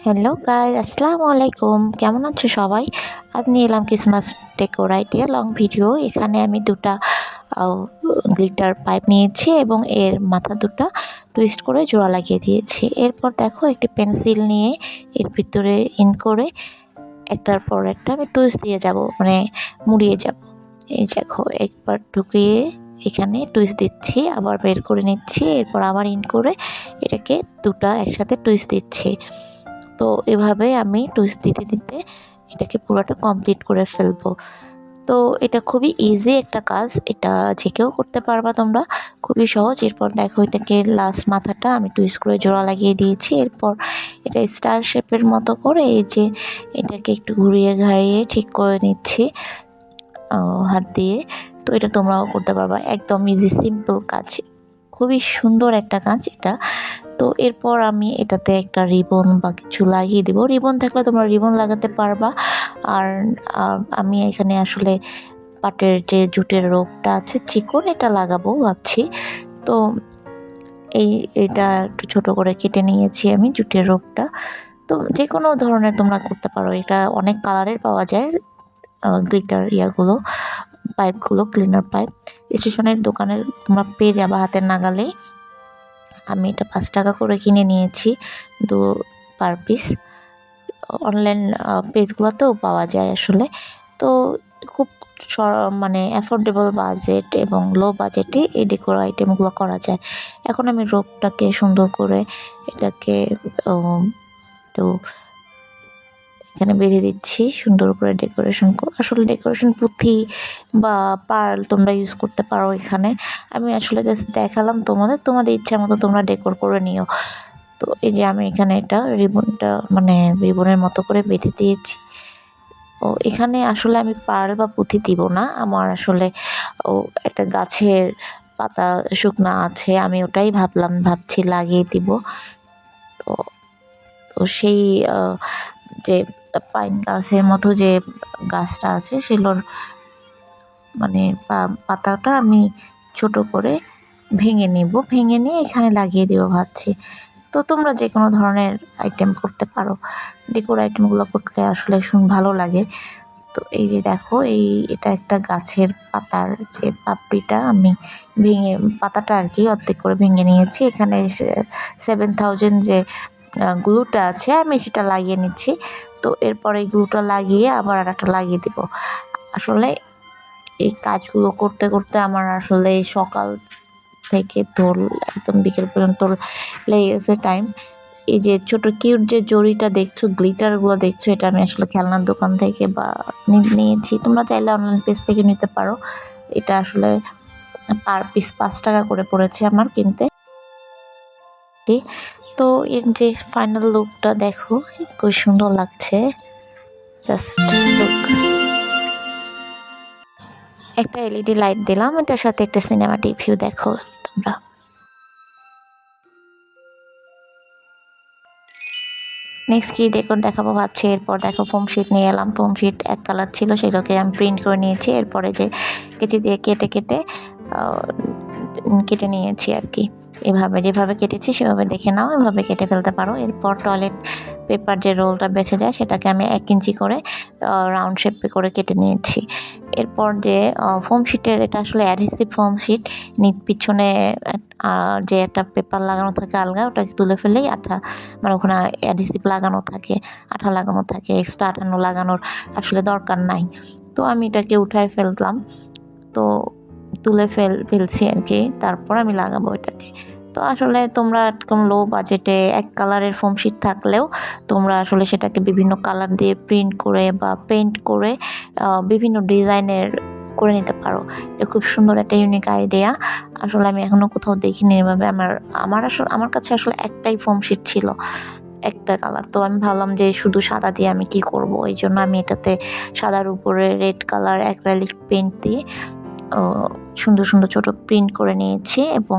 Hello guys, আসসালামু আলাইকুম। কেমন আছো সবাই? আজ নিয়ে এলাম Christmas decor idea long video. এখানে আমি দুটা গ্লিটার পাইপ নিয়েছি এবং এর মাথা দুটা টুইস্ট করে জোড়া লাগিয়ে দিয়েছি। এরপর দেখো একটি পেন্সিল নিয়ে এর ভিতরে ইন করে একটার পর একটা আমি টুইস্ট দিয়ে যাব, মানে মুড়িয়ে যাব। এই দেখো, একবার ঢুকিয়ে এখানে টুইস্ট দিচ্ছি, আবার বের করে নিচ্ছি, এরপর আবার ইন করে এটাকে দুটা একসাথে টুইস্ট দিচ্ছি। তো এভাবে আমি টুইস্ট দিতে দিতে এটাকে পুরোটা কমপ্লিট করে ফেলবো। তো এটা খুবই ইজি একটা কাজ, এটা যে কেউ করতে পারবা তোমরা, খুবই সহজ। এরপর দেখো এটাকে লাস্ট মাথাটা আমি টুইস্ট করে জোড়া লাগিয়ে দিয়েছি। এরপর এটা স্টার শেপের মতো করে এই যে এটাকে একটু ঘুরিয়ে ঘাড়িয়ে ঠিক করে নিচ্ছি হাত দিয়ে। তো এটা তোমরাও করতে পারবা, একদম ইজি সিম্পল কাজ, খুবই সুন্দর একটা কাজ এটা। তো এরপর আমি এটাতে একটা রিবন বা কিছু লাগিয়ে দিব। রিবন থাকলে তোমরা রিবন লাগাতে পারবা। আর আমি এখানে আসলে পাটের যে জুটের রোপটা আছে চিকন, এটা লাগাবো ভাবছি। তো এটা একটু ছোট করে কেটে নিয়েছি আমি জুটের রোপটা। তো যে কোনো ধরনের তোমরা করতে পারো, এটা অনেক কালারের পাওয়া যায় গ্লিটার ইয়াগুলো, পাইপগুলো, ক্লিনার পাইপ স্টেশনের দোকানে তোমরা পেয়ে যাবা হাতের নাগালেই। আমি এটা 5 টাকা করে কিনে নিয়েছি দু পার পিস। অনলাইন পেজগুলোতেও পাওয়া যায় আসলে। তো খুব মানে অ্যাফোর্ডেবল বাজেট এবং লো বাজেটে এই ডেকোর আইটেমগুলো করা যায়। এখন আমি রোপটাকে সুন্দর করে এটাকে একটু এখানে বেঁধে দিচ্ছি সুন্দর করে। ডেকোরেশন আসলে ডেকোরেশন পুঁথি বা পার্ল তোমরা ইউজ করতে পারো এখানে। আমি আসলে জাস্ট দেখালাম তোমাদের ইচ্ছা মতো তোমরা ডেকোর করে নিও। তো এই যে আমি এখানে এটা রিবনটা মানে রিবনের মতো করে বেঁধে দিয়েছি। ও এখানে আসলে আমি পার্ল বা পুঁথি দিব না, আমার আসলে একটা গাছের পাতা শুকনা আছে, আমি ওটাই ভাবছি লাগিয়ে দিব। তো তো সেই যে পাইন গাছের মতো যে গাছটা আছে সেগুলোর মানে পাতাটা আমি ছোট করে ভেঙে নিয়ে এখানে লাগিয়ে দেবো ভাবছি। তো তোমরা যে কোনো ধরনের আইটেম করতে পারো, ডেকোর আইটেমগুলো করতে আসলে ভালো লাগে। তো এই যে দেখো এটা একটা গাছের পাতার যে পাপড়িটা আমি ভেঙে, পাতাটা আর কি অর্ধেক করে ভেঙে নিয়েছি। এখানে 7000 যে গ্লুটা আছে আমি সেটা লাগিয়ে নিচ্ছি। তো এরপরে এই গ্লুটা লাগিয়ে আবার আর একটা লাগিয়ে দিব। আসলে এই কাজগুলো করতে করতে আমার আসলে সকাল থেকে তোল একদম বিকেল পর্যন্ত লেগে গেছে টাইম। এই যে ছোট কিউট যে জড়িটা দেখছো, গ্লিটারগুলো দেখছো, এটা আমি আসলে খেলনার দোকান থেকে বা নিয়েছি। তোমরা চাইলে অনলাইন পেজ থেকে নিতে পারো। এটা আসলে পার পিস 5 টাকা করে পড়েছে আমার কিনতে। তো এর যে ফাইনাল লুকটা দেখো, খুব সুন্দর লাগছে। Just look. একটা এলইডি লাইট দিলাম, এটার সাথে একটা সিনেমাটিক ভিউ দেখো তোমরা। নেক্সট কি ডেকোর দেখাবো ভাবছি। এরপর দেখো ফোম শিট নিয়ে এলাম। ফোম শিট এক কালার ছিল, সেটাকে আমি প্রিন্ট করে নিয়েছি। এরপরে যে কেচি দিয়ে কেটে নিয়েছি আর কি। এভাবে যেভাবে কেটেছি সেভাবে দেখে নাও, এভাবে কেটে ফেলতে পারো। এরপর টয়লেট পেপার যে রোলটা বেঁচে যায় সেটাকে আমি 1 ইঞ্চি করে রাউন্ড শেপে করে কেটে নিয়েছি। এরপর যে ফোম শিটের, এটা আসলে অ্যাডহেসিভ ফোম শিট, পিছনে যে একটা পেপার লাগানো থাকে আলগা, ওটাকে তুলে ফেলেই আঠা, মানে ওখানে অ্যাডহেসিভ লাগানো থাকে, আঠা লাগানো থাকে, এক্সট্রা আঠানো লাগানোর আসলে দরকার নাই। তো আমি এটাকে উঠায় ফেললাম। তো তুলে ফেলছি আর কি, তারপর আমি লাগাবো এটাকে। তো আসলে তোমরা এরকম লো বাজেটে এক কালারের ফোম শিট থাকলেও তোমরা আসলে সেটাকে বিভিন্ন কালার দিয়ে প্রিন্ট করে বা পেইন্ট করে বিভিন্ন ডিজাইনের করে নিতে পারো। এটা খুব সুন্দর একটা ইউনিক আইডিয়া। আসলে আমি এখনো কোথাও দেখিনি এভাবে। আমার কাছে আসলে একটাই ফোম শিট ছিল, একটা কালার। তো আমি ভাবলাম যে শুধু সাদা দিয়ে আমি কি করব, এই জন্য আমি এটাতে সাদার উপরে রেড কালার অ্যাক্রিলিক পেইন্ট দিয়ে সুন্দর সুন্দর ছোট প্রিন্ট করে নিয়েছি এবং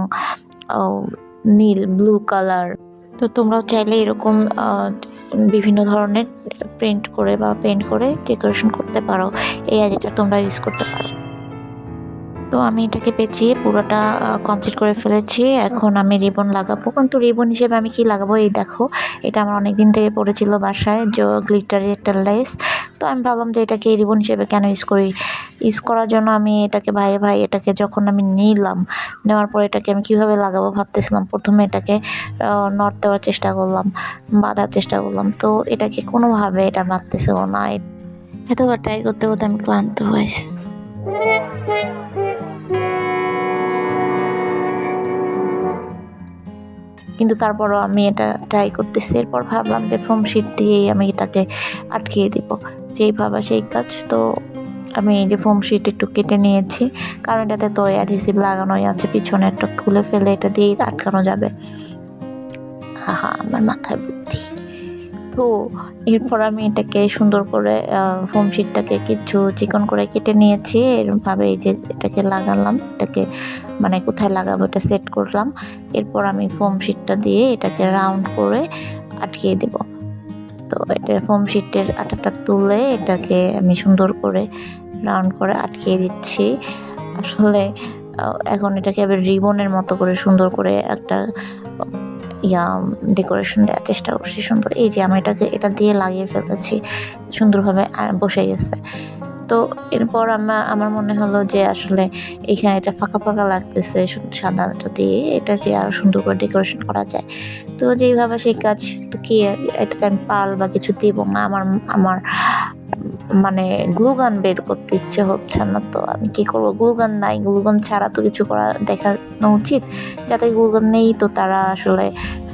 নীল ব্লু কালার। তো তোমরাও চাইলে এরকম বিভিন্ন ধরনের প্রিন্ট করে বা পেইন্ট করে ডেকোরেশন করতে পারো। এই আইডিয়াটা তোমরা ইউজ করতে পারো। তো আমি এটাকে পেঁচিয়ে পুরোটা কমপ্লিট করে ফেলেছি। এখন আমি রিবন লাগাবো, কিন্তু রিবন হিসেবে আমি কি লাগাবো, এই দেখো এটা আমার অনেক দিন থেকে পড়েছিল বাসায়, গ্লিটারের একটা লেস। তো আমি ভাবলাম যে এটাকে রিবন হিসেবে কেন ইউজ করি। ইউজ করার জন্য আমি এটাকে ভাই এটাকে যখন আমি নিলাম, নেওয়ার পর এটাকে আমি কীভাবে লাগাবো ভাবতেছিলাম। প্রথমে এটাকে নট দেওয়ার চেষ্টা করলাম, বাঁধার চেষ্টা করলাম, তো এটাকে কোনোভাবে এটা বাঁধতেছিল না। এতবার ট্রাই করতে করতে আমি ক্লান্ত হয়েছি। কিন্তু তারপরও আমি এটা ট্রাই করতেছি। এরপর ভাবলাম যে ফোম শিট দিয়েই আমি এটাকে আটকিয়ে দিব, যেই ভাবা সেই কাজ। তো আমি এই যে ফোম শিট একটু কেটে নিয়েছি, কারণ এটাতে তো অ্যাডহেসিভ লাগানোই আছে, পিছনে একটা খুলে ফেলে এটা দিয়েই আটকানো যাবে। আমার মাথায় বুদ্ধি। তো এরপর আমি এটাকে সুন্দর করে ফোম শিটটাকে কিছু চিকন করে কেটে নিয়েছি। এরভাবে এই যে এটাকে লাগালাম, এটাকে মানে কোথায় লাগাবো এটা সেট করলাম। এরপর আমি ফোম শিটটা দিয়ে এটাকে রাউন্ড করে আটকিয়ে দেব। তো এটা ফোম শিটের আটাটা তুলে এটাকে আমি সুন্দর করে রাউন্ড করে আটকিয়ে দিচ্ছি। আসলে এখন এটাকে আবার রিবনের মতো করে সুন্দর করে একটা ডেকোরেশন দেওয়ার চেষ্টা করছি সুন্দর। এই যে আমি এটাকে এটা দিয়ে লাগিয়ে ফেলেছি, সুন্দরভাবে বসে গেছে। তো এরপর আমার মনে হলো যে আসলে এখানে এটা ফাঁকা লাগতেছে সাদাটা দিয়ে, এটাকে আরও সুন্দর করে ডেকোরেশন করা যায়। তো যেইভাবে সেই কাজ। তো কি এটাতে আমি পাল বা কিছু দিব না, আমার মানে গ্লু গান বের করতে ইচ্ছে হচ্ছে না। তো আমি কি করব, গ্লু গান নাই, গ্লু গান ছাড়া তো কিছু করা দেখানো উচিত। যাদের গ্লু গান নেই তো তারা আসলে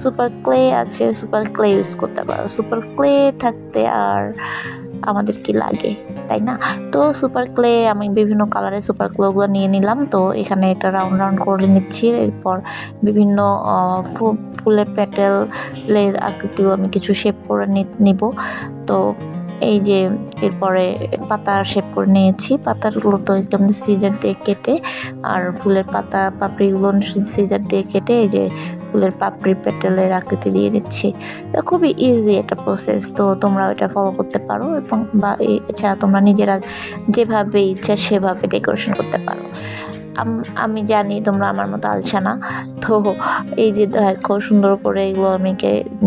সুপার ক্লে আছে, সুপার ক্লে ইউজ করতে পারো। সুপার ক্লে থাকতে আর আমাদের কি লাগে, তাই না? তো সুপার ক্লে আমি বিভিন্ন কালারের সুপার ক্লেগুলো নিয়ে নিলাম। তো এখানে এটা রাউন্ড করে নিচ্ছি। এরপর বিভিন্ন ফুলের পেটেলের আকৃতিও আমি কিছু শেপ করে নিব। তো এই যে এরপরে পাতার শেপ করে নিয়েছি। পাতাগুলো তো একদম সিজার দিয়ে কেটে, আর ফুলের পাপড়িগুলো সিজার দিয়ে কেটে এই যে ফুলের পাপড়ি পেটেলের আকৃতি দিয়ে দিচ্ছি। তো খুবই ইজি একটা প্রসেস, তো তোমরা এটা ফলো করতে পারো, এবং বা এছাড়া তোমরা নিজেরা যেভাবে ইচ্ছা সেভাবে ডেকোরেশন করতে পারো। আমি জানি তোমরা আমার মতো আলসা না। তো এই যে দেখো সুন্দর করে এগুলো আমি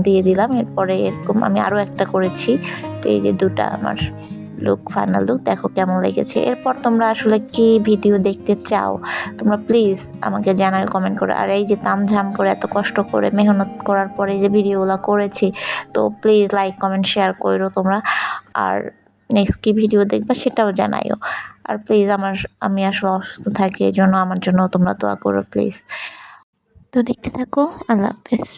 দিয়ে দিলাম। এরপরে এরকম আমি আরও একটা করেছি। তো এই যে দুটা আমার ফাইনাল লুক দেখো কেমন লেগেছে। এরপর তোমরা আসলে কি ভিডিও দেখতে চাও তোমরা প্লিজ আমাকে জানাও কমেন্ট করে। আর এই যে তামঝাম করে এত কষ্ট করে মেহনত করার পরে যে ভিডিওগুলো করেছি, তো প্লিজ লাইক কমেন্ট শেয়ার করো তোমরা। আর নেক্সট কি ভিডিও দেখবা সেটাও জানাইও। আর প্লিজ আমি আসলে অসুস্থ থাকি, এই জন্য আমার জন্য তোমরা দোয়া করো প্লিজ। তো দেখতে থাকো। আল্লাহ হাফেজ।